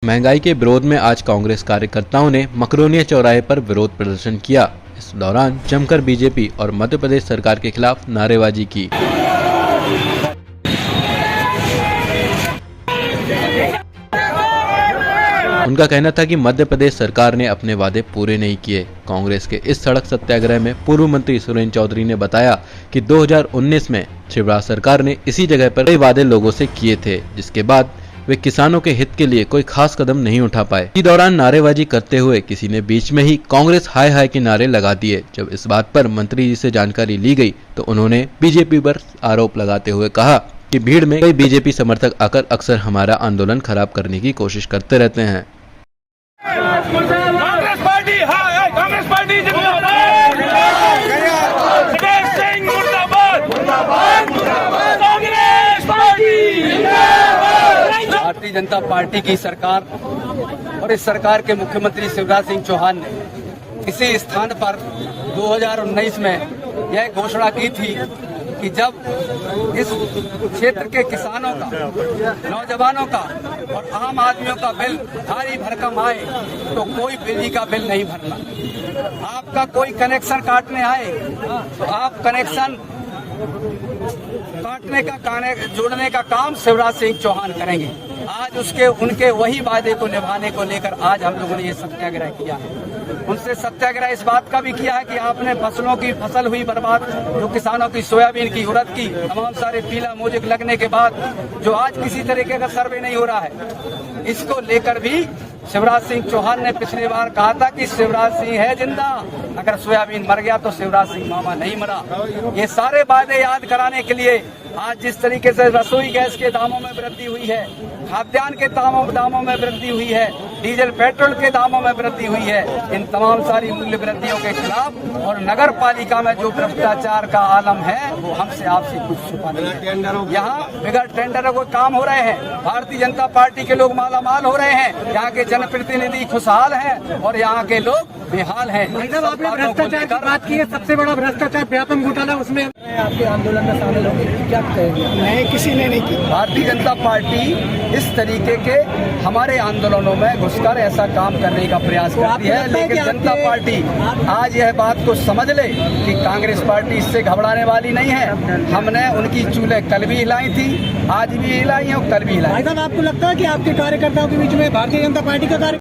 महंगाई के विरोध में आज कांग्रेस कार्यकर्ताओं ने मकरोनिया चौराहे पर विरोध प्रदर्शन किया। इस दौरान जमकर बीजेपी और मध्य प्रदेश सरकार के खिलाफ नारेबाजी की। उनका कहना था कि मध्य प्रदेश सरकार ने अपने वादे पूरे नहीं किए। कांग्रेस के इस सड़क सत्याग्रह में पूर्व मंत्री सुरेंद्र चौधरी ने बताया कि 2019 में शिवराज सरकार ने इसी जगह पर कई वादे लोगों से किए थे, जिसके बाद वे किसानों के हित के लिए कोई खास कदम नहीं उठा पाए। इसी दौरान नारेबाजी करते हुए किसी ने बीच में ही कांग्रेस हाय हाय के नारे लगा दिए। जब इस बात पर मंत्री जी से जानकारी ली गई तो उन्होंने बीजेपी पर आरोप लगाते हुए कहा कि भीड़ में कई बीजेपी समर्थक आकर अक्सर हमारा आंदोलन खराब करने की कोशिश करते रहते हैं। कांग्रेस पार्टी हाय, कांग्रेस पार्टी जिंदाबाद, कांग्रेस पार्टी जिंदाबाद। भारतीय जनता पार्टी की सरकार और इस सरकार के मुख्यमंत्री शिवराज सिंह चौहान ने इसी स्थान पर 2019 में यह घोषणा की थी कि जब इस क्षेत्र के किसानों का, नौजवानों का और आम आदमियों का बिल भारी भरकम आए तो कोई बिजली का बिल नहीं भरना। आपका कोई कनेक्शन काटने आए तो आप कनेक्शन काटने का जोड़ने का काम शिवराज सिंह चौहान करेंगे। आज उनके वही वादे को निभाने को लेकर आज हम लोगों ने ये सत्याग्रह किया है। उनसे सत्याग्रह इस बात का भी किया है कि आपने फसलों की फसल हुई बर्बाद, जो किसानों की सोयाबीन की, उड़द की, तमाम सारे पीला मोजिक लगने के बाद जो आज किसी तरीके का सर्वे नहीं हो रहा है, इसको लेकर भी शिवराज सिंह चौहान ने पिछले बार कहा था कि शिवराज सिंह है जिंदा, अगर सोयाबीन मर गया तो शिवराज सिंह मामा नहीं मरा। ये सारे वादे याद कराने के लिए आज जिस तरीके से रसोई गैस के दामों में वृद्धि हुई है, खाद्यान्न के दामों में वृद्धि हुई है, डीजल पेट्रोल के दामों में वृद्धि हुई है, इन तमाम सारी मूल्य वृद्धियों के खिलाफ और नगर पालिका में जो भ्रष्टाचार का आलम है वो हमसे आपसे कुछ छुपा नहीं है। यहाँ बगैर टेंडरों को काम हो रहे हैं, भारतीय जनता पार्टी के लोग मालामाल हो रहे हैं, यहाँ के जनप्रतिनिधि खुशहाल हैं और यहाँ के लोग बेहाल हैं। आपने भ्रष्टाचार की बात की है, सबसे बड़ा भ्रष्टाचार व्यापम घोटाला, उसमें आपके आंदोलन में शामिल होंगे, क्या कहेंगे? नहीं, किसी ने नहीं की। भारतीय जनता पार्टी इस तरीके के हमारे आंदोलनों में घुसकर ऐसा काम करने का प्रयास करती है, लेकिन जनता पार्टी आज यह बात को समझ ले कि कांग्रेस पार्टी इससे घबराने वाली नहीं है। हमने उनकी चूल्हे कल भी हिलाई थी, आज भी हिलाई है और कल भी हिलाई। भाई साहब, आपको लगता है कि आपके कार्यकर्ताओं के बीच में भारतीय जनता पार्टी का